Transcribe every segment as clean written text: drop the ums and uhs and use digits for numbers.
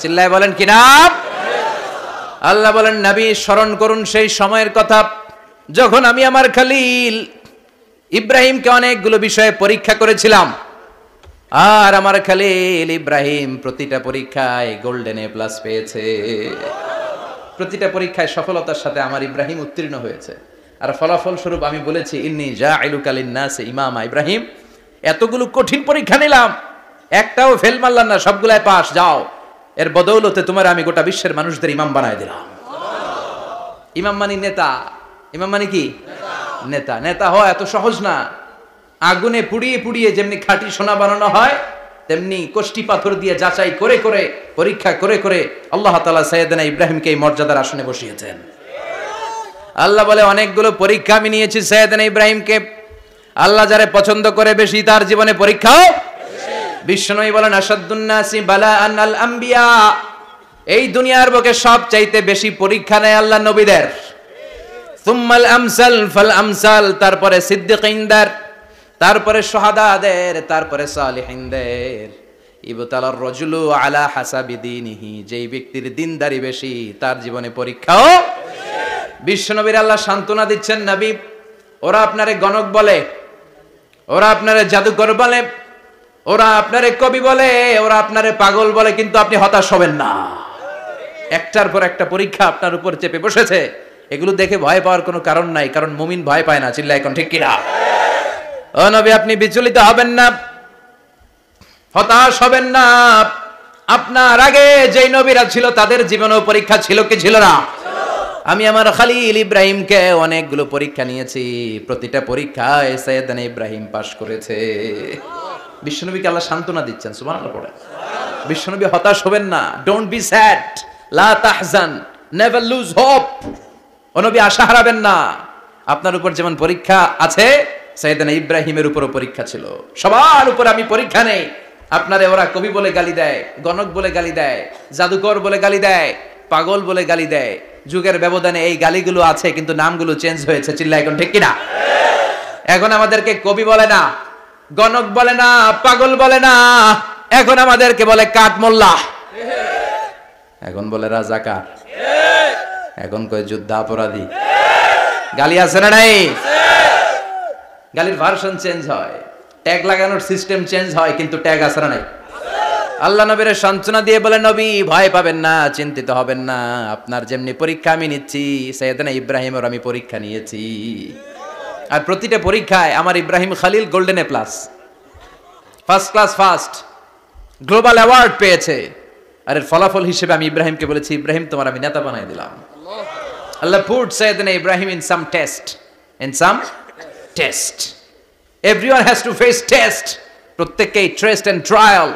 চিল্লায় বলেন কি নাম? আল্লাহ বলেন নবী স্মরণ করুন সেই সময়ের কথা যখন আমি আমার খলিল ইব্রাহিমকে অনেকগুলো বিষয়ে পরীক্ষা করেছিলাম, আর আমার খলিল ইব্রাহিম প্রতিটা পরীক্ষায় গোল্ডেন এ প্লাস পেয়েছে। প্রতিটা পরীক্ষায় সফলতার সাথে আমার ইব্রাহিম উত্তীর্ণ হয়েছে। আর ফলাফল স্বরূপ আমি বলেছি ইন্নী জাইলুকা লিন-নাসি ইমামা। ইব্রাহিম, এতগুলো কঠিন পরীক্ষা নিলাম, একটাও ফেল মারলাম না, সবগুলাই পাস। যাও, এর বদৌলতে তোমার আমি গোটা বিশ্বের মানুষদের ইমাম বানায় দিলাম। ইমাম মানে নেতা। ইমাম মানে কি? নেতা। নেতা হওয়া এত সহজ না। আগুনে পুড়িয়ে পুড়িয়ে যেমনি খাঁটি সোনা বানানো হয়, তেমনি কষ্টি পাথর দিয়ে যাচাই করে করে পরীক্ষা করে করে আল্লাহ তাআলা সাইয়েদনা ইব্রাহিমকে এই মর্যাদার আসনে বসিয়েছেন। আল্লাহ বলে অনেকগুলো পরীক্ষা আমি নিয়েছি সাইয়েদনা ইব্রাহিমকে। আল্লাহ যারে পছন্দ করে বেশি তার জীবনে পরীক্ষাও। বিশ্বনবী বলেন আশাদ্দুন নাসি বালাআন আল আম্বিয়া। এই দুনিয়ার বুকে সবচাইতে বেশি পরীক্ষা নেয় আল্লাহ নবীদের। সুম্মাল আমসাল ফাল আমসাল, তারপরে সিদ্দিকিনদের, তারপরে শুহাদাদের, তারপরে সালিহিনদের। ইবতালার রাজুলু আলা হাসাবি দীনিহি, যেই ব্যক্তির দিনদারি বেশি তার জীবনে পরীক্ষাও। বিশ্বনবীর আল্লাহ সান্ত্বনা দিচ্ছেন, নবী ওরা আপনারে গণক বলে, ওরা আপনারে জাদুকর বলে, ওরা আপনারে কবি বলে, ওরা আপনারে পাগল বলে, কিন্তু আপনি হতাশ হবেন না। একটার পর একটা পরীক্ষা আপনার উপর চেপে বসেছে। এগুলো দেখে ভয় পাওয়ার কোনো কারণ নাই, কারণ মুমিন ভয় পায় না। চিল্লায় এখন ঠিক কিনা? ও নবী, আপনি বিচলিত হবেন না, হতাশ হবেন না। আপনার আগে যেই নবীরা ছিল তাদের জীবনেও পরীক্ষা ছিল কি ছিল না? আমি আমার খলিল ইব্রাহিমকে অনেকগুলো পরীক্ষা নিয়েছি, প্রতিটা পরীক্ষায় সাইয়েদনা ইব্রাহিম পাশ করেছে। বিশ্বনবীকে আল্লাহ সান্ত্বনা দিচ্ছেন। সুবহানাল্লাহ পড়ে। বিশ্বনবী হতাশ হবেন না। ডোন্ট বি স্যাড, লা তাহজান, নেভার লুজ হোপ। ও নবী আশা হারাবেন না। আপনার উপর যেমন পরীক্ষা আছে, সাইয়েদনা ইব্রাহিমের উপরও পরীক্ষা ছিল। সবার উপর আমি পরীক্ষা নেই। আপনারে ওরা কবি বলে গালি দেয়, গণক বলে গালি দেয়, জাদুকর বলে গালি দেয়, পাগল বলে গালি দেয়। যুগের ব্যবধানে এই গালিগুলো আছে, কিন্তু নামগুলো চেঞ্জ হয়েছে। চিল্লা এখন ঠিক কিনা? এখন আমাদেরকে কবি বলে না, গণক বলে না, পাগল বলে না, এখন আমাদেরকে বলে কাঠ মোল্লা, এখন বলে রাজাকার, এখন কয় যুদ্ধাপরাধী। গালি আছে না নাই? গালির ভার্সন চেঞ্জ হয়, ট্যাগ লাগানোর সিস্টেম চেঞ্জ হয়, কিন্তু ট্যাগ আছে না নাই? আল্লাহ নবীর সান্ত্বনা দিয়ে বলে, নবী ভয় পাবেন না, চিন্তিত হবেন না। আপনার যেমনি পরীক্ষা আমি নিচ্ছি, সাইয়েদনা ইব্রাহিমের আমি পরীক্ষা নিয়েছি। আর প্রতিটা পরীক্ষায় আমার Ibrahim Khalil golden A plus, first class first, global award পেয়েছে। আর এর ফলাফল হিসেবে আমি ইব্রাহিমকে বলেছি, ইব্রাহিম তোমার আমি নেতা বানাই দিলাম। Allah put Sayyidna Ibrahim in some test, in some test. Everyone has to face test. প্রত্যেককেই টেস্ট এন্ড ট্রায়াল,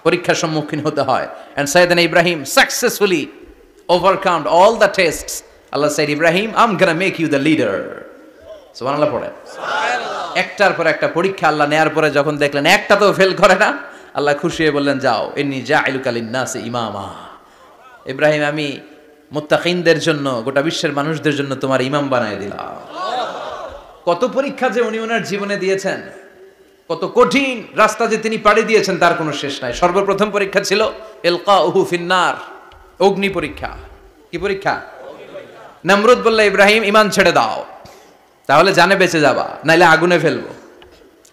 পরীক্ষার সম্মুখীন হতে হয়। And Sayyidna Ibrahim successfully overcome all the tests. Allah said, Ibrahim I am gonna make you the leader. সুবহানাল্লাহ পড়ে। একটার পর একটা পরীক্ষা আল্লাহ নেয়ার পরে যখন দেখলেন একটাতেও ফেল করে না, আল্লাহ খুশি হয়ে বললেন, যাও, ইন্নী জাইলুকা লিন-নাসি ইমামা। ইব্রাহিম, আমি মুত্তাকিনদের জন্য, গোটা বিশ্বের মানুষদের জন্য তোমার ইমাম বানায় দিলাম। কত পরীক্ষা যে উনি ওনার জীবনে দিয়েছেন, কত কঠিন রাস্তা যে তিনি পাড়ি দিয়েছেন তার কোনো শেষ নাই। সর্বপ্রথম পরীক্ষা ছিল ইলকাউহু ফিন্নার, অগ্নি পরীক্ষা। কি পরীক্ষা? নমরুদ বলল, ইব্রাহিম ঈমান ছেড়ে দাও, তাহলে জানে বেঁচে যাবা, নাইলে আগুনে ফেলবো।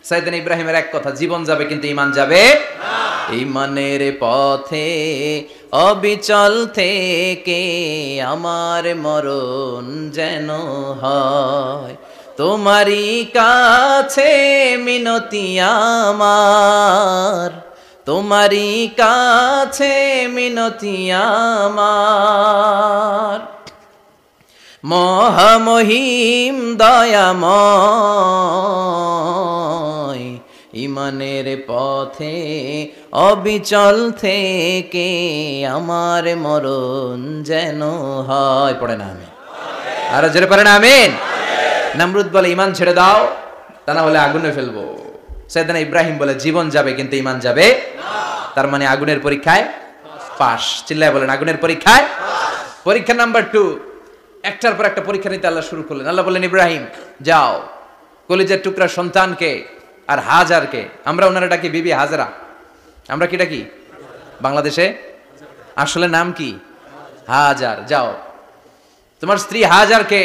সাইয়েদনা ইব্রাহিমের এক কথা, জীবন যাবে কিন্তু ঈমান যাবে না। ঈমানের পথে অবিচল থেকে আমার মরণ যেন হয়, তোমারই কাছে মিনতি আমার, তোমারই কাছে মিনতি আমার। মহামহিম দয়াময়, ঈমানের পথে অবিচল থেকে আমার মরণ যেন হয়। পড়ে না আমিন? আরো জোরে পড়ে না আমিন? নমরুদ বলে, ঈমান ছেড়ে দাও, তা না হলে আগুনে ফেলবো। সাইয়েদনা ইব্রাহিম বলে, জীবন যাবে কিন্তু ঈমান যাবে না। তার মানে আগুনের পরীক্ষায় পাস। চিল্লায় বলেন, আগুনের পরীক্ষায়। পরীক্ষা নাম্বার 2, একটার পর একটা পরীক্ষা নিতে আল্লাহ শুরু করলেন। আল্লাহ বললেন, ইব্রাহিম যাও, কলিজার টুকরা সন্তানকে আর হাজারকে, আমরা ওনারা ডাকি বিবি হাজরা, আমরা কি ডাকি বাংলাদেশে? আসলে নাম কি? হাজার। যাও, তোমার স্ত্রী হাজারকে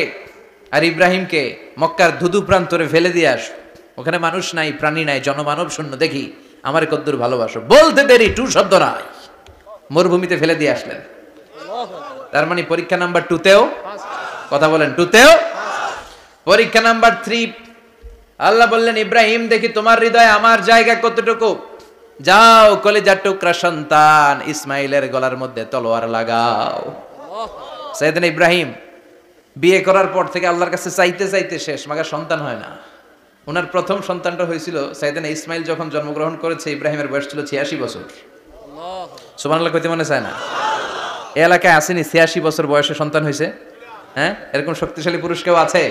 আর ইব্রাহিমকে মক্কার ধুধু প্রান্তরে ফেলে দিয়ে আস। ওখানে মানুষ নাই, প্রাণী নাই, জনমানব শূন্য, দেখি আমার কদ্দুর ভালোবাসো। বলতে দেরি, টু শব্দ নাই, মরুভূমিতে ফেলে দিয়ে আসলেন। তার মানে পরীক্ষা নাম্বার 2তেও, কথা বলেন, 2তেও। পরীক্ষা নাম্বার 3, আল্লাহ বললেন ইব্রাহিম দেখি তোমার হৃদয়ে আমার জায়গা কতটুকু, যাও কলিজার টুকরা সন্তান ইসমাইলের গলার মধ্যে তলোয়ার লাগাও। সাইয়েদনা ইব্রাহিম বিয়ে করার পর থেকে আল্লাহর কাছে চাইতে চাইতে শেষ, মাগা সন্তান হয় না। ওনার প্রথম সন্তানটা হয়েছিল সাইয়েদনা ইসমাইল যখন জন্মগ্রহণ করেছে, ইব্রাহিমের বয়স ছিল 86 বছর। সুবহানাল্লাহ কইতে মনে চায় না? এই এলাকায় আসেনি 86 বছর বয়সে সন্তান হয়েছে? হ্যাঁ, এরকম শক্তিশালী পুরুষ কেউ আছে?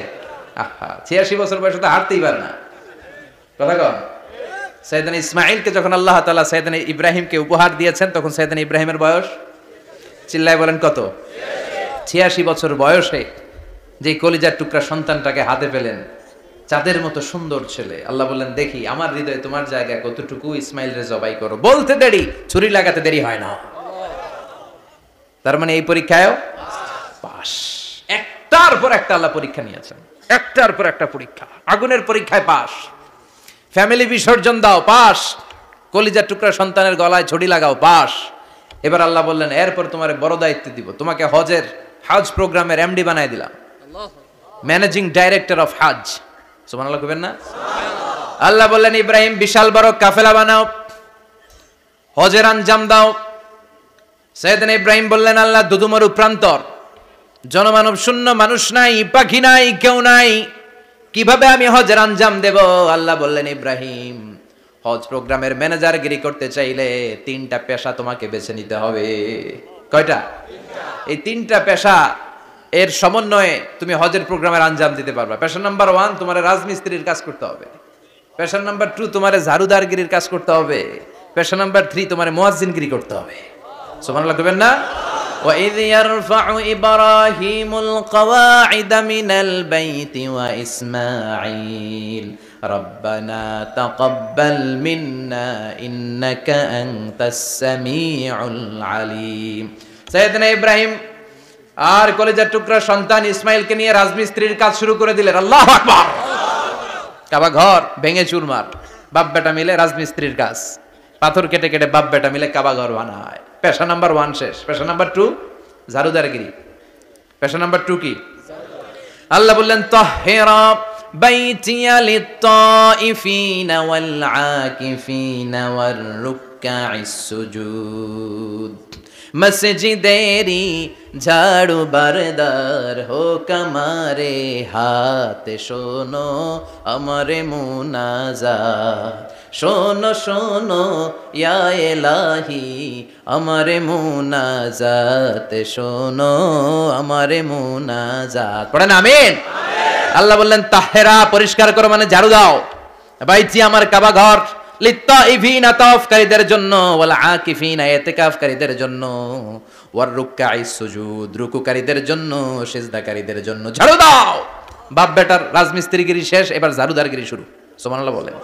আহা, 86 বছর বয়সে তো হাঁটতেই পারে না। কথা কন। সাইয়েদনা ইসমাইলকে যখন আল্লাহ তাআলা সাইয়েদনা ইব্রাহিমকে উপহার দিয়েছেন, তখন সাইয়েদনা ইব্রাহিমের বয়স, চিল্লায় বলেন কত? 86 বছর বয়সে যে কলিজার টুকরা সন্তানটাকে হাতে পেলেন, চাঁদের মতো সুন্দর ছেলে। আল্লাহ বললেন দেখি আমার হৃদয়ে তোমার জায়গা কতটুকু, ইসমাইল রে জবাই করো। বলতে দেরি, ছুরি লাগাতে দেরি হয় না। তার মানে এই পরীক্ষায়ও পাস। একটার পর একটা আল্লাহ পরীক্ষা নিয়েছেন, একটার পর একটা পরীক্ষা। আগুনের পরীক্ষায় পাস, ফ্যামিলি বিসর্জন দাও, পাস। কলিজার টুকরা সন্তানের গলায় ছড়ি লাগাও, পাস। এবার আল্লাহ বললেন এরপর তোমার বড় দায়িত্ব দিব, তোমাকে হজ প্রোগ্রামের এমডি বানাই দিলাম, ম্যানেজিং ডাইরেক্টর অফ হজ। সুবহানাল্লাহ কইবেন না? আল্লাহ বললেন ইব্রাহিম বিশাল বড় কাফেলা বানাও, হজের আঞ্জাম দাও। সাইয়েদনা ইব্রাহিম বললেন আল্লাহ দুদুমরু প্রান্তর, জনমানব শূন্য, মানুষ নাই, পাখি নাই, কেউ নাই, কিভাবে আমি হজের আঞ্জাম দেব? আল্লাহ বললেন ইব্রাহিম হজ প্রোগ্রামের ম্যানেজারগিরি করতে চাইলে 3টা পেশা তোমাকে বেছে নিতে হবে। কয়টা? এই 3টা পেশা এর সমন্বয়ে তুমি হজের প্রোগ্রামের আঞ্জাম দিতে পারবে। পেশা নাম্বার 1 তোমার রাজমিস্ত্রির কাজ করতে হবে। পেশা নাম্বার 2 তোমার ঝাড়ুদারগিরির কাজ করতে হবে। পেশা নাম্বার 3 তোমার মুয়াজ্জিনগিরি করতে হবে। সুবহানাল্লাহ কইবেন না? وَإِذْ يَرْفَعُ إِبْرَاهِيمُ الْقَوَاعِدَ مِنَ الْبَيْتِ وَإِسْمَاعِيلُ رَبَّنَا تَقَبَّلْ مِنَّا إِنَّكَ أَنْتَ السَّمِيعُ الْعَلِيمُ। সাইয়েদনা ইব্রাহিম আর কলিজার টুকরা সন্তান ইসমাইলকে নিয়ে রাজমিস্ত্রির কাজ শুরু করে দিলেন। আল্লাহু আকবার। কাবা ঘর ভেঙে চুরমার, বাপ বেটা মিলে রাজমিস্ত্রির কাজ, পাথর কেটে কেটে বাপ বেটা মিলে কাবা ঘর বানায়। পেশা নাম্বার 1 শেষ। পেশা নাম্বার 2 ঝাড়ুদারগিরি। পেশা নাম্বার 2 কি? আল্লাহ বললেন তাহহিরা বাইতিয়া লিত-তাইফিনা ওয়াল আকিফিনা ওয়ার রুকআইস সুজুদ। মসজিদেরি ঝাড়ু বারদার হোক আমারে হাত, শোনো আমারে মুনাজাত, শোনো শোনো ইয়া ইলাহি আমারে মুনাজাত, শোনো আমারে মুনাজাত। পড়েন আমিন। আল্লাহ বললেন তাহেরা পরিষ্কার করো, মানে ঝাড়ু দাও। বাইতি আমার কাবা ঘর, লিত্তাইফিনা তাওয়াফকারীদের জন্য, ওয়াল আকিফিনা ইতিকাফকারীদের জন্য, ওয়ার রুকআইস সুজুদ রুকুকারীদের জন্য, সিজদাকারীদের জন্য। ঝাড়ু দাও। বাপ বেটার রাজমিস্ত্রিগিরি শেষ, এবার ঝাড়ুদারগিরি শুরু। সুবহানাল্লাহ বলেন।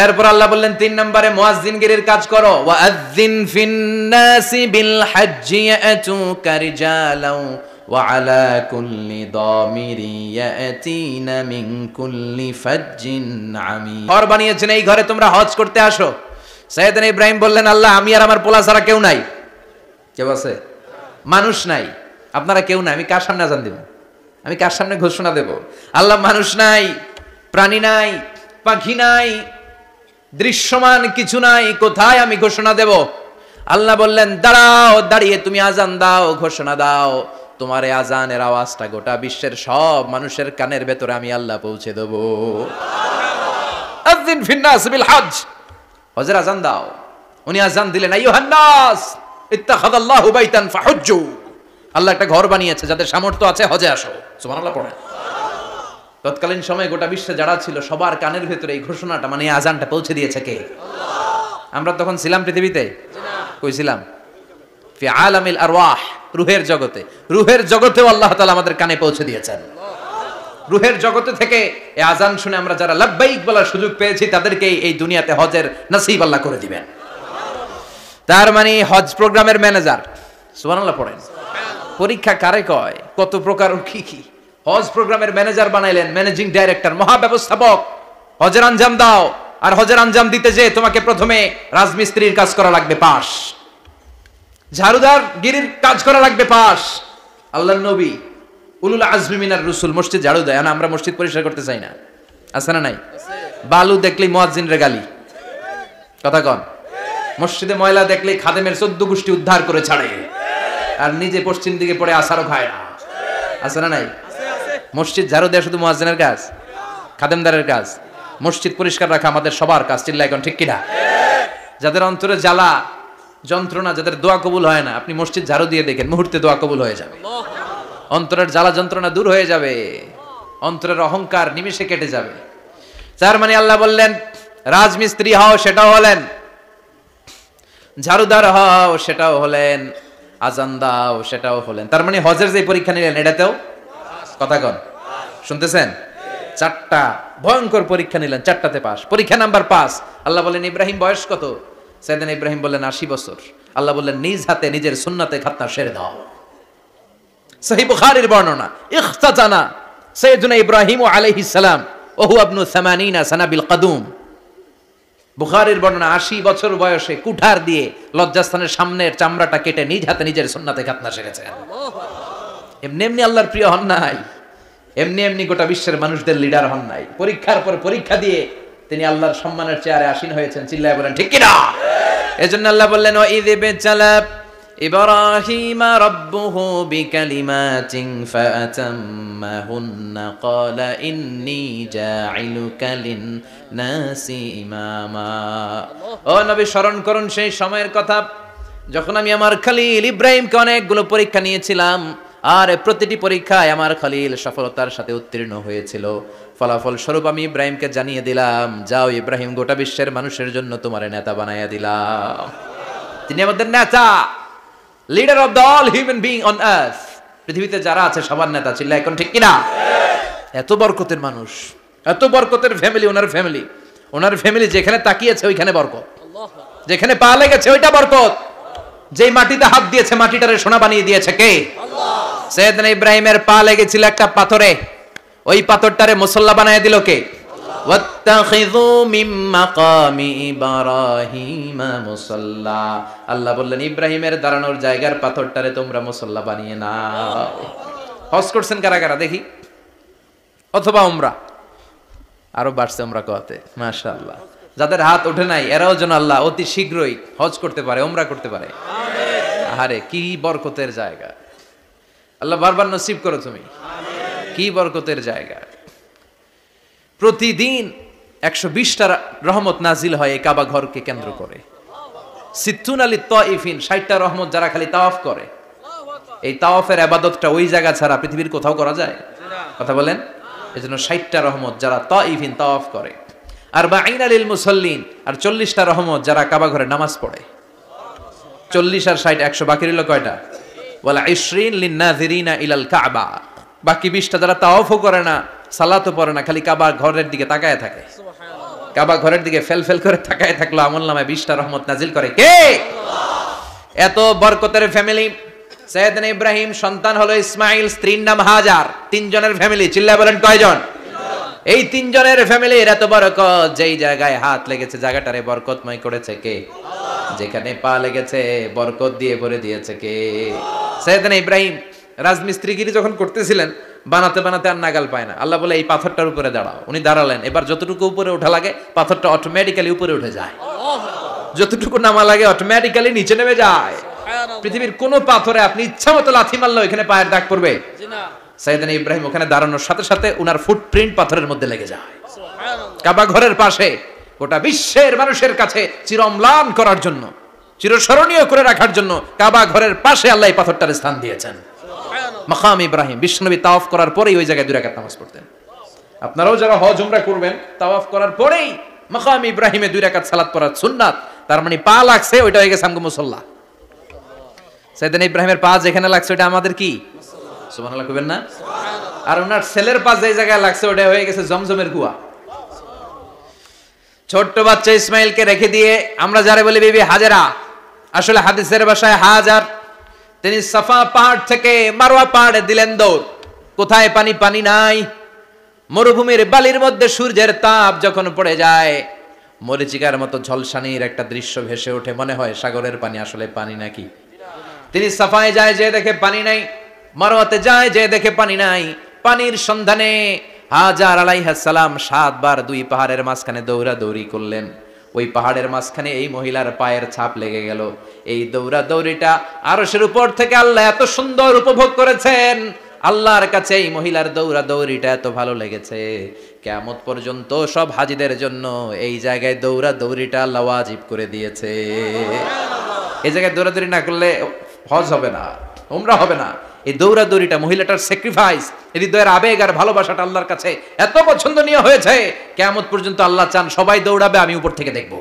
এরপর আল্লাহ বললেন 3 নম্বরে মুয়াজ্জিনগিরির কাজ করো। ওয়াআযযিন ফিন-নাসি বিল-হাজ্জি ইয়াতুকা রিজালাও ওয়া আলা কুল্লি দামিরি ইয়াতিনা মিন কুল্লি ফাজ্জিন আমিক। ঘর বানিয়েছেন, এই ঘরে তোমরা হজ করতে আসো। সাইয়েদনা ইব্রাহিম বললেন আল্লাহ আমি আর আমার পোলা ছাড়া কেউ নাই। কেউ আছে? মানুষ নাই, আপনারা কেউ নাই, আমি কার সামনে আযান দেব? আমি কার সামনে ঘোষণা দেব? আল্লাহ মানুষ নাই, প্রাণী নাই, পাখি নাই, দৃশ্যমান কিছু নাই, কোথায় আমি ঘোষণা দেব? আল্লাহ বললেন দাঁড়াও, দাঁড়িয়ে তুমি আজান দাও, ঘোষণা দাও। তোমার এই আজানের আওয়াজটা গোটা বিশ্বের সব মানুষের কানের ভেতরে আমি আল্লাহ পৌঁছে দেব। আযিন ফিন-নাস বিল হজ, হজের আজান দাও। উনি আজান দিলেন আইয়ুহান নাস ইত্তাখাযাল্লাহু বাইতান ফাহুজ্জু। আল্লাহ একটা ঘর বানিয়েছে, যাদের সামর্থ্য আছে হজে আসো। সুবহানাল্লাহ পড়েন। তৎকালীন সময়ে গোটা বিশ্বে যারা ছিল সবার কানের ভেতরে এই ঘোষণাটা, মানে এই আজানটা পৌঁছে দিয়েছে কে? আমরা তখন ছিলাম পৃথিবীতে? কই ছিলাম? ফি আলামিল আরওয়াহ, রূহের জগতে। রূহের জগতেও আল্লাহ তাআলা আমাদের কানে পৌঁছে দিয়েছেন। রূহের জগতে থেকে এই আজান শুনে আমরা যারা লাব্বাইক বলার সুযোগ পেয়েছি, তাদেরকে এই দুনিয়াতে হজের নসিব আল্লাহ করে দিবেন। তার মানে হজ প্রোগ্রামের ম্যানেজার, সুবহানাল্লাহ পড়েন। পরীক্ষা কারে কয়, কত প্রকার কি কি। হজ প্রোগ্রামের ম্যানেজার বানাইলেন, ম্যানেজিং ডাইরেক্টর, মহাব্যবস্থাপক। হজের আঞ্জাম দাও, আর হজের আঞ্জাম দিতে যে তোমাকে প্রথমে রাজমিস্ত্রির কাজ করা লাগবে পাস, ঝাড়ুদার গিরির কাজ করা লাগবে পাস। আল্লাহর নবী উলুল আজমি মিনার রসুল মসজিদ ঝাড়ু দেয়, আমরা মসজিদ পরিষ্কার করতে চাই না, আছে না নাই? বালু দেখলেই মুয়াজ্জিনের গালি, কথা কন। মসজিদে ময়লা দেখলেই খাদেমের 14 গোষ্ঠী উদ্ধার করে ছাড়ে, আর নিজে পশ্চিম দিকে পড়ে আসারও খায় না, আছে না নাই? মসজিদ ঝাড়ু দেয়া শুধু মুয়াজ্জিনের কাজ, খাদেমদারের কাজ? মসজিদ পরিষ্কার রাখা আমাদের সবার কাজ, চিল্লায় এখন ঠিক কিনা? যাদের অন্তরে জ্বালা যন্ত্রণা, যাদের দোয়া কবুল হয় না, আপনি মসজিদ ঝাড়ু দিয়ে দেখেন, মুহূর্তে দোয়া কবুল হয়ে যাবে। অন্তরের জ্বালা যন্ত্রণা দূর হয়ে যাবে, অন্তরের অহংকার নিমেষে কেটে যাবে। তার মানে আল্লাহ বললেন রাজমিস্ত্রি হও, সেটাও হলেন, ঝাড়ুদার হও, সেটাও হলেন, আজান দাও, সেটাও হলেন। তার মানে হজের যে পরীক্ষা নিলেন এটাতেও, কথা কন, শুনতেছেন? 4টা ভয়ঙ্কর পরীক্ষা নিলেন, 4টাতে পাস। পরীক্ষা নাম্বার 5। আল্লাহ বললেন ইব্রাহিম বয়স কত? সাইয়েদনা ইব্রাহিম বললেন 80 বছর। আল্লাহ বললেন নিজ হাতে নিজের সুন্নাতে খাতনা সেরে দাও। সহিহ বুখারীর বর্ণনা, ইখতাতানা সাইয়েদনা ইব্রাহিম আলাইহিস সালাম ওয়া হুয়া ইবনু 80 সানা বিল কদুম। বুখারীর বর্ণনা, 80 বছর বয়সে কুঠার দিয়ে লজ্জাস্থানের সামনের চামড়াটা কেটে নিজ হাতে নিজের সুন্নাতে খাতনা সেরেছেন। এমনি এমনি আল্লাহর প্রিয় হন নাই, এমনি এমনি গোটা বিশ্বের মানুষদের লিডার হন নাই। পরীক্ষার পর পরীক্ষা দিয়ে তিনি আল্লাহর সম্মানের চেয়ারে আসীন হয়েছেন, চিল্লায় বলেন ঠিক কিনা? এজন্য আল্লাহ বললেন ওয়াইয বিতালা ইব্রাহিমা রাব্বুহু বিকালিমাতিন ফাআতাম্মাহুন্না ক্বালা ইন্নী জাঈলুকা লিন-নাসি ইমামা। ও নবী, স্মরণ করুন সেই সময়ের কথা যখন আমি আমার খলিল ইব্রাহিমকে অনেকগুলো পরীক্ষা নিয়েছিলাম, আর প্রতিটি পরীক্ষায় আমার খলিল সফলতার সাথে উত্তীর্ণ হয়েছিল। ফলাফল স্বরূপ আমি ইব্রাহিমকে জানিয়ে দিলাম, যাও ইব্রাহিম, গোটা বিশ্বের মানুষের জন্য তোমার নেতা বানাইয়া দিলাম। তিনি আমাদের নেতা, leader of the all human being on earth. পৃথিবীতে যারা আছে সবার নেতা, চিল্লা এখন ঠিক কিনা? এত বরকতের মানুষ, এত বরকতের ফ্যামিলি, ওনার ফ্যামিলি যেখানে তাকিয়েছে ওইখানে বরকত, যেখানে পা লেগেছে ওইটা বরকত। যেই মাটিতে হাত দিয়েছে মাটিটারে সোনা বানিয়ে দিয়েছে কে? আল্লাহ। সাইয়েদনা ইব্রাহিমের পা লেগেছিল একটা পাথরে, ওই পাথরটারে মুসল্লা বানিয়ে দিল কে? আল্লাহ। ওয়াত্তাখিযু মিন মাকামি ইব্রাহিমা মুসাল্লা। আল্লাহ বললেন ইব্রাহিমের দাঁড়ানোর জায়গার পাথরটারে তোমরা মুসল্লা বানিয়ে নাও। হজ করছেন কারা কারা দেখি, অথবা উমরা? আরো বাড়ছে উমরা করতে, মাশাআল্লাহ। যাদের হাত ওঠে নাই এরাও যেন আল্লাহ অতি শীঘ্রই হজ করতে পারে, উমরা করতে পারে। আরে কি বরকতের জায়গা, আল্লাহ বারবার নসিব করো তুমি। কি বরকতের জায়গা, প্রতিদিন 120টা রহমত নাজিল হয় এই কাবা ঘরকে কেন্দ্র করে। সিত্তুনা লিত-তাইফিন, 60টা রহমত যারা খালি তাওয়াফ করে। এই তাওয়াফের ইবাদতটা ওই জায়গা ছাড়া পৃথিবীর কোথাও করা যায়? কথা বলেন। এজন্য 60টা রহমত যারা তাইফিন তাওয়াফ করে, আর 40 লিল মুসাল্লিন, আর 40টা রহমত যারা কাবা ঘরে নামাজ পড়ে। 40 আর 60 100, বাকি রইল কয়টা? ওয়ালা 20 লিন-নাযিরিনা ইলাল কাবা। বাকি 20টা যারা তাওয়াফও করে না, সালাতও পড়ে না, খালি কাবা ঘরের দিকে তাকায় থাকে। কাবা ঘরের দিকে ফেল করে তাকায় থাকলো, আমলনামায় 20টা রহমত নাজিল করে কে? আল্লাহ। এত বরকতের ফ্যামিলি। সাইয়েদনা ইব্রাহিম সন্তান হলো ইসমাইল, স্ত্রীর নাম হাজার। 3 জনের ফ্যামিলি, চিল্লায় বলেন কয়জন? এই 3 জনের ফ্যামিলির এত বরকত, যেই জায়গায় হাত লেগেছে জায়গাটারে বরকতময় করেছে কে? আল্লাহ। যেখানে পা লেগেছে বরকত দিয়ে ভরে দিয়েছে কে? সাইয়েদনা ইব্রাহিম রাজমিস্ত্রিগিরি যখন করতেছিলেন, বানাতে বানাতে আর নাগাল পায় না। আল্লাহ বলে এই পাথরটার উপরে দাঁড়াও। উনি দাঁড়ালেন, এবার যতটুকু উপরে ওঠা লাগে পাথরটা অটোমেটিক্যালি উপরে উঠে যায়, যতটুকু নামা লাগে অটোমেটিক্যালি নিচে নেমে যায়। পৃথিবীর কোন পাথরে আপনি ইচ্ছা মতো লাথি মারলে ওখানে পায়ের দাগ পড়বে? সাইয়েদনা ইব্রাহিম ওখানে দাঁড়ানোর সাথে সাথে উনার ফুটপ্রিন্ট পাথরের মধ্যে লেগে যায়। কাবা ঘরের পাশে গোটা বিশ্বের মানুষের কাছে চিরম্লান করার জন্য, চিরস্মরণীয় করে রাখার জন্য কাবা ঘরের পাশে আল্লাহ এই পাথরটার স্থান দিয়েছেন। মাকাম ইব্রাহিম, বিশ্বনবী তাওয়াফ করার পরেই ওই জায়গায় 2 রাকাত নামাজ পড়তেন। আপনারাও যারা হজ উমরা করবেন, তাওয়াফ করার পরেই মাকাম ইব্রাহিমে 2 রাকাত সালাত পড়ার সুন্নাত। তার মানে পা লাগছে, ওইটা হয়ে গেছে আমগো মুসাল্লা। সাইয়েদনা ইব্রাহিমের পা যেখানে লাগছে ওটা আমাদের কি? সুবহানাল্লাহ কইবেন না? আর ওনার ছেলের পা যে জায়গায় লাগছে ওটা হয়ে গেছে জমজমের কুয়া। ছোট্ট বাচ্চা ইসমাইলকে রেখে দিয়ে আমরা যারা বলি বিবি হাজেরা, আসলে হাদিসের ভাষায় হাজার। তিনি সাফা পাহাড় থেকে মারওয়া পাহাড়ে দিলেন দৌড়। কোথায় পানি? পানি নাই। মরুভূমির বালির মধ্যে সূর্যের তাপ যখন পড়ে যায়, মরিচিকার মতো ঝলসানির একটা দৃশ্য ভেসে ওঠে, মনে হয় সাগরের পানি, আসলে পানি নাকি। তিনি সাফায় যায়, যে দেখে পানি নাই। মারওয়াতে যায়, যে দেখে পানি নাই। পানির সন্ধানে হাজার আলাইহিস সালাম 7 বার 2 পাহাড়ের মাঝখানে দৌড়াদৌড়ি করলেন। ওই পাহাড়ের মাঝখানে এই মহিলার পায়ের ছাপ লেগে গেল। এই দৌড়াদৌড়িটা আরশের উপর থেকে আল্লাহ এত সুন্দর উপভোগ করেছেন। আল্লাহর কাছে এই মহিলার দৌড়াদৌড়িটা এত ভালো লেগেছে, কিয়ামত পর্যন্ত সব হাজীদের জন্য এই জায়গায় দৌড়াদৌড়িটা আল্লাহ ওয়াজিব করে দিয়েছে। এই জায়গায় দৌড়াদৌড়ি না করলে হজ হবে না, উমরা হবে না। এই দৌড়াদৌড়িটা, মহিলাটার স্যাক্রিফাইস, হৃদয়ের আবেগ আর ভালোবাসাটা আল্লাহর কাছে এত পছন্দনীয় হয়েছে, কিয়ামত পর্যন্ত আল্লাহ চান সবাই দৌড়াবে, আমি উপর থেকে দেখব।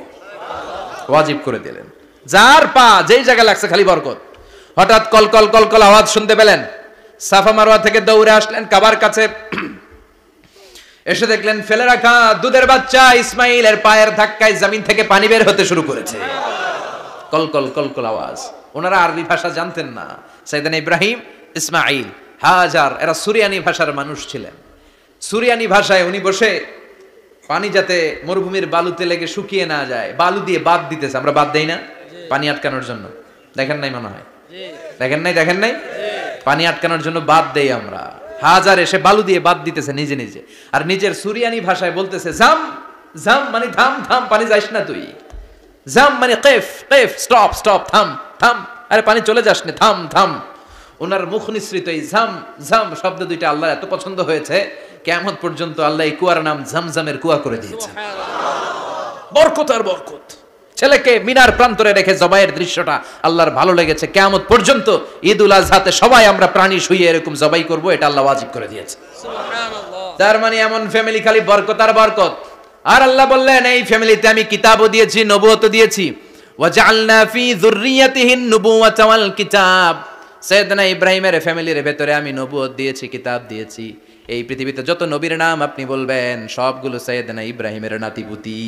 ওয়াজিব করে দিলেন। যার পা যেই জায়গায় লাগছে খালি বরকত। হঠাৎ কলকল কলকল আওয়াজ শুনতে পেলেন। সাফা মারওয়া থেকে দৌড়ে আসলেন কাবার কাছে। এসে দেখলেন ফেলে রাখা দুধের বাচ্চা ইসমাইলের পায়ের ধাক্কায় জমিন থেকে পানি বের হতে শুরু করেছে। কলকল কলকল আওয়াজ। ওনারা আরবি ভাষা জানতেন না। সাইয়েদনা ইব্রাহিম, ইসমাইল, হাজার এরা সুরিয়ানি ভাষার মানুষ ছিলেন। সুরিয়ানি ভাষায় উনি বসে পানি যাতে মরুভূমির বালুতে লেগে শুকিয়ে না যায়, বালু দিয়ে বাদ দিতেছে। আমরা বাদ দেই না পানি আটকানোর জন্য? দেখেন নাই মনে হয়? দেখেন নাই? পানি আটকানোর জন্য বাদ দেই আমরা। হাজার এসে বালু দিয়ে বাদ দিতেছে নিজে নিজে, আর নিজের সুরিয়ানি ভাষায় বলতেছে জাম জাম, মানে থাম থাম, পানি যাইস না তুই। জাম মানে কেফ কেফ, স্টপ স্টপ, থাম থাম, আরে পানি চলে যাস না, থাম থাম। ওনার মুখ নিঃসৃত এই ঝাম ঝাম শব্দ দুইটা আল্লাহ এত পছন্দ হয়েছে, কিয়ামত পর্যন্ত আল্লাহ এই কুয়ার নাম ঝমঝমের কুয়া করে দিয়েছে। বরকত আর বরকত। ছেলেকে মিনার প্রান্তরে রেখে জবাইয়ের দৃশ্যটা আল্লাহর ভালো লেগেছে। কিয়ামত পর্যন্ত ঈদুল আজহাতে সবাই আমরা প্রাণী শুইয়ে এরকম জবাই করব, এটা আল্লাহ ওয়াজিব করে দিয়েছে। তার মানে এমন ফ্যামিলি খালি বরকত আর বরকত। আর আল্লাহ বললেন এই ফ্যামিলিতে আমি কিতাবও দিয়েছি, নবুয়তও দিয়েছি। ওয়াজআলনা ফি যুররিয়াতিহিন নুবুওয়াতা ওয়াল কিতাব। সাইয়েদনা ইব্রাহিমের ফ্যামিলির ভেতরে আমি নবুয়ত দিয়েছি, কিতাব দিয়েছি। এই পৃথিবীতে যত নবীর নাম আপনি বলবেন সবগুলো সাইয়েদনা ইব্রাহিমের নাতিপুতি।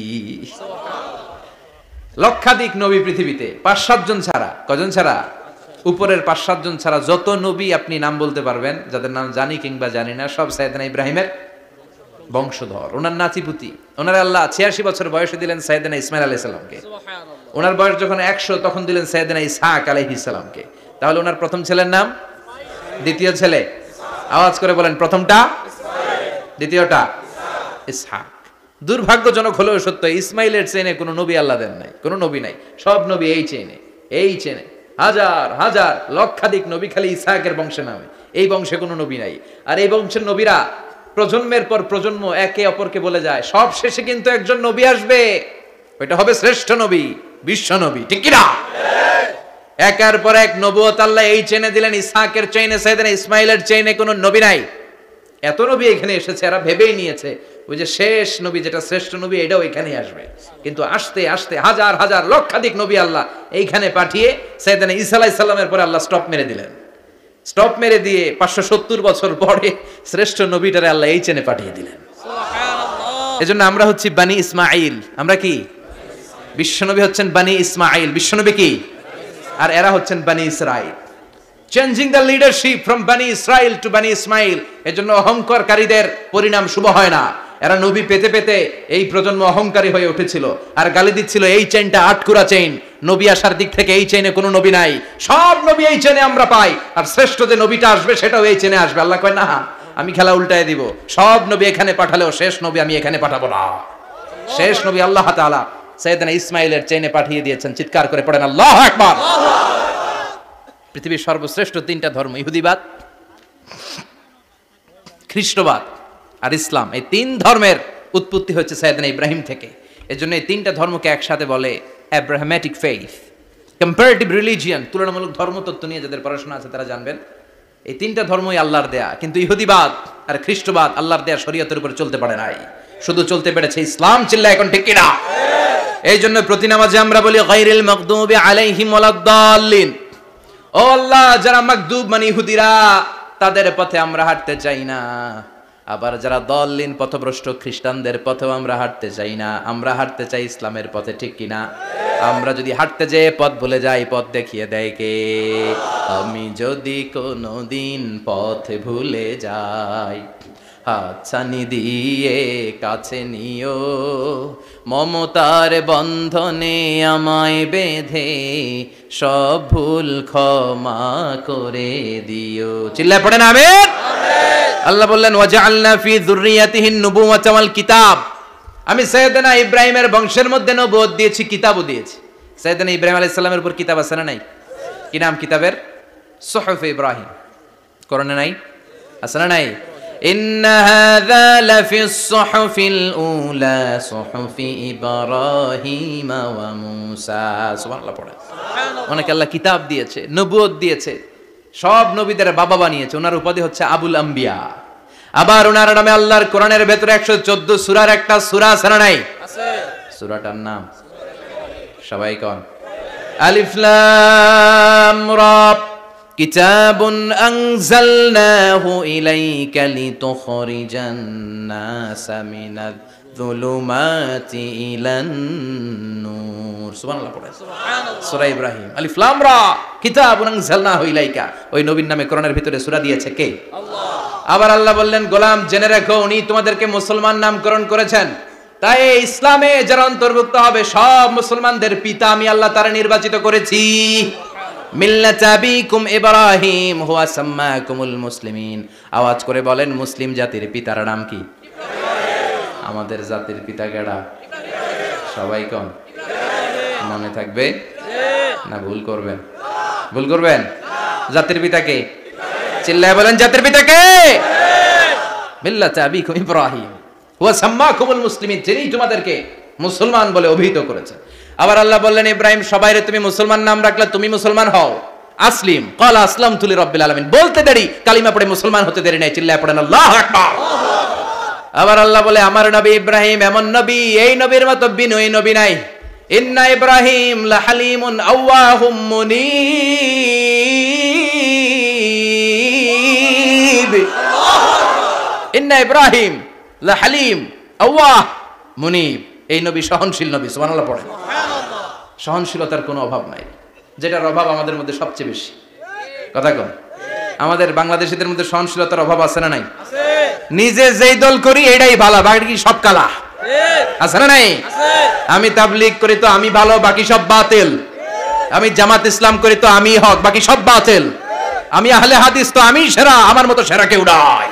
লক্ষাধিক নবী পৃথিবীতে, 5-7 জন ছাড়া। কজন ছাড়া? উপরের 5-7 জন ছাড়া যত নবী আপনি নাম বলতে পারবেন, যাদের নাম জানি কিংবা জানি না, সব সাইয়েদনা ইব্রাহিমের বংশধর, ওনার নাতিপুতি। ওনার আল্লাহ 86 বছর বয়সে দিলেন সাইয়েদনা ইসমাইল আলাইহিস সালামকে। ওনার বয়স যখন 100 তখন দিলেন সাইয়েদনা ইসহাক আলাইহিস সালামকে। তাহলে ওনার প্রথম ছেলের নাম? দ্বিতীয় ছেলে আওয়াজ করে বলেন, প্রথমটা দ্বিতীয়টা ইসহাক। দুর্ভাগ্যজনক হলেও সত্য, ইসমাইলের চেনে কোনো নবী আল্লাহ দেন নাই, কোনো নবী নাই। সব নবী এই চেনে হাজার হাজার লক্ষাধিক নবী খালি ইসহাকের বংশে নামে। এই বংশে কোনো নবী নাই। আর এই বংশের নবীরা প্রজন্মের পর প্রজন্ম একে অপরকে বলে যায়, সব শেষে কিন্তু একজন নবী আসবে, ওইটা হবে শ্রেষ্ঠ নবী, বিশ্ব নবী। ঠিক কি না? একের পর এক নবুয়ত আল্লাহ এই চেনে দিলেন। ইসহাকের চেইনে, সাইয়েদনা ইসমাইলের চেইনে কোনো নবী নাই। এত নবী এখানে এসেছে, এরা ভেবেই নিয়েছে ওই যে শেষ নবী, যেটা শ্রেষ্ঠ নবী, এটাও এখানেই আসবে। কিন্তু আস্তে আস্তে হাজার হাজার লক্ষাধিক নবী আল্লাহ এইখানে পাঠিয়ে সাইয়েদনা ঈসা আলাইহিস সালামের পরে আল্লাহ স্টপ মেরে দিলেন। স্টপ মেরে দিয়ে 570 বছর পরে শ্রেষ্ঠ নবীটারে আল্লাহ এই চেনে পাঠিয়ে দিলেন। এজন্য আমরা হচ্ছি বানি ইসমাইল। আমরা কি? বিশ্বনবী হচ্ছেন বানি ইসমাইল, বিশ্বনবী কি? আর এরা হচ্ছেন বানি Israil. Changing the leadership from বানি ইসরাইল টু বানি ইসমাইল। এজন্য অহংকারীদের পরিণাম শুভ হয় না। এরা নবী পেতে পেতে এই প্রজন্ম অহংকারী হয়ে উঠেছিল আর গালি দিচ্ছিল এই চেইনটা আটকুরা চেইন, নবী আসার দিক থেকে এই চেইনে কোনো নবী নাই, সব নবী এই চেইনে আমরা পাই, আর শ্রেষ্ঠ যে নবীটা আসবে সেটাও এই চেইনে আসবে। আল্লাহ কয় না, আমি খেলা উল্টায় দিব, সব নবী এখানে পাঠালেও শেষ নবী আমি এখানে পাঠাবো না। শেষ নবী আল্লাহ তাআলা সাইয়েদনা ইসমাইলের চেইনে পাঠিয়ে দিয়েছেন। চিৎকার করে পড়েন আল্লাহু আকবার। পৃথিবীর সর্বশ্রেষ্ঠ 3টা ধর্ম, ইহুদিবাদ, খ্রিস্টবাদ আর ইসলাম, এই 3 ধর্মের উৎপত্তি হচ্ছে সাইয়েদনা ইব্রাহিম থেকে। এজন্য এই 3টা ধর্মকে একসাথে বলে অ্যাব্রাহামেটিক ফেইথ, কম্পারেটিভ রিলিজিয়ন। তুলনামূলক ধর্মতত্ত্ব নিয়ে যাদের পড়াশোনা আছে তারা জানবেন এই 3টা ধর্মই আল্লাহর দেয়া। কিন্তু ইহুদিবাদ আর খ্রিস্টবাদ আল্লাহর দেয়া শরীয়তের উপর চলতে পারে নাই, শুধু চলতে পেরেছে ইসলাম। চিল্লা এখন ঠিক কিনা? এই জন্য প্রতি নামাজে আমরা বলি গায়রিল মাগদুবি আলাইহিম ওয়ালাদ-দাল্লিন। ও আল্লাহ, যারা মাগদুব মানে ইহুদিরা, তাদের পথে আমরা হাঁটতে চাই না। আবার যারা দল্লিন পথভ্রষ্ট খ্রিস্টানদের পথেও আমরা হাঁটতে চাই না। আমরা হাঁটতে চাই ইসলামের পথে। ঠিক কিনা? আমরা যদি হাঁটতে যেয়ে পথ ভুলে যাই, পথ দেখিয়ে দেয় কে? আমি যদি কোনোদিন পথ ভুলে যাই, হাতছানি দিয়ে কাছে নিও, মমতার বন্ধনে আমায় বেঁধে সব ভুল ক্ষমা করে দিও। চিল্লায় পড়েন আমিন। আল্লাহ বললেন ওয়াজআলনা ফি যুররিয়াতিহিন নুবুওয়াতা ওয়াল কিতাব, আমি সাইয়েদনা ইব্রাহিমের বংশের মধ্যে নবুয়ত দিয়েছি, কিতাবও দিয়েছি। সাইয়েদনা ইব্রাহিম আলাইহিস সালামের উপর কিতাব আছে না নাই? কি নাম কিতাবের? সুহুফ ইব্রাহিম। কোরআনে নাই? আছে না নাই? ইন্না হাযা লাফিস সুহুফিল উলা সুহুফি ইব্রাহিম ওয়া মূসা। সুবহানাল্লাহ পড়ে। অনেক আল্লাহ কিতাব দিয়েছে, নবুয়ত দিয়েছে, সব নবীদের বাবা বানিয়েছে। ওনার উপাধি হচ্ছে আবুল আম্বিয়া। আবার ওনার নামে আল্লাহর কোরআনের ভেতরে 114 সূরার একটা সূরা আছে না নাই? আছে। সূরাটার নাম সবাই কোন? আলিফ লাম রা। কিতাবুন আনজালনাহু ইলাইকা লিতুখরিজান নাসা মিনাজ যুলুমাতি ইলান নূর। সুবহানাল্লাহ পড়ে। সুবহানাল্লাহ। সূরা ইব্রাহিম আলিফ লাম রা কিতাবুন আনজালনাহু ইলাইকা। ওই নবীর নামে কোরআনের ভিতরে সূরা দিয়েছে কে? আল্লাহ। আবার আল্লাহ বললেন গোলাম জেনে রাখো উনি তোমাদেরকে মুসলমান নামকরণ করেছেন, তাই ইসলামে যারা অন্তর্ভুক্ত হবে সব মুসলমানদের পিতা আমি আল্লাহ তারা নির্বাচিত করেছি। মিল্লাত আবিকুম ইব্রাহিম হুয়া সাম্মাকুমুল মুসলিমিন। আওয়াজ করে বলেন মুসলিম জাতির পিতার নাম কি? আমাদের জাতির পিতা কেডা? সবাই কোন? মনে থাকবে না ভুল করবেন? ভুল করবেন? জাতির পিতা কে? চিল্লায় বলেন জাতির পিতা কে? মিল্লাত আবিকুম ইব্রাহিম হুয়া সাম্মাকুমুল মুসলিমিন, যিনি তোমাদেরকে মুসলমান বলে অভিহিত করেছে। আবার আল্লাহ বললেন ইব্রাহিম সবাইরে তুমি মুসলমান নাম রাখলে তুমি মুসলমান হও। আসলিম ক্বালা আসলামতু লিরাব্বিল আলামিন, বলতে দেরি কালিমা পড়ে মুসলমান হতে দেরি নাই। চিল্লায় পড়েন আল্লাহু আকবার। আবার আল্লাহ বলে আমার নবী ইব্রাহিম এমন নবী, এই নবীর মতো বিনয়ী নবী নাই। ইন্না ইব্রাহিম লাহালিমুন আওয়াহুম মুনীব। ইন্না ইব্রাহিম লাহালিম আওয়াহ মুনীব। এই নবী সহনশীল নবী। সুবহানাল্লাহ পড়েন। সহনশীলতার কোনো অভাব নাই, যেটার অভাব আমাদের মধ্যে সবচেয়ে বেশি। কথা কম। আমাদের বাংলাদেশীদের মধ্যে সহনশীলতার অভাব আছে না নাই? নিজে যেই দল করি এটাই ভালো, বাকি সব কালা। আছে না নাই? আমি তাবলীগ করি তো আমি ভালো, বাকি সব বাতিল। আমি জামাত ইসলাম করি তো আমি হক, বাকি সব বাতিল। আমি আহলে হাদিস তো আমি সেরা, আমার মতো সেরা কেউ নাই।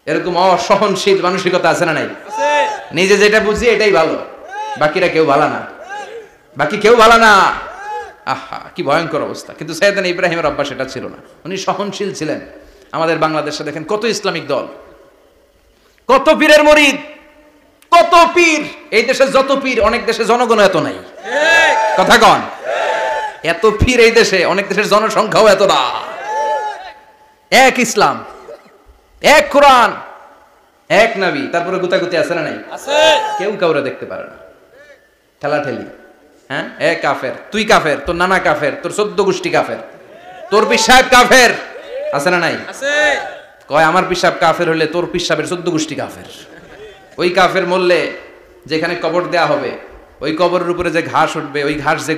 এরকম অসহনশীল মানসিকতা আছে না নাই? নিজে যেটা বুঝি এটাই ভালো, বাকিরা কেউ ভালো না, বাকি কেউ ভালো না। আহা কি ভয়ঙ্কর অবস্থা। কিন্তু সাইয়েদনা ইব্রাহিমের অভ্যাস সেটা ছিল না, উনি সহনশীল ছিলেন। আমাদের বাংলাদেশে দেখেন কত ইসলামিক দল, কত পীরের মুরিদ, কত পীর। এই দেশে যত পীর অনেক দেশে জনগণ এত নাই। কথা কন। এত পীর এই দেশে, অনেক দেশের জনসংখ্যাও এত না। এক ইসলাম, এক কোরআন, এক নবী, তারপরে গুতাগুতি আছে না নাই? আছে। কেউ কাউরে দেখতে পারে না, ঠেলাঠেলি। হ্যাঁ এক কাফের, তুই কাফের, তোর নানা কাফের, তোর 14 গোষ্ঠী কাফের, তোর পীর সাহেব কাফের। আছে না নাই? আছে। কয় আমার পীর সাহেব কাফের হলে তোর পীর সাহেবের 14 গোষ্ঠী কাফের। ওই কাফের মরলে যেখানে কবর দেয়া হবে ওই কবরের উপরে যে ঘাস উঠবে, ওই ঘাস যে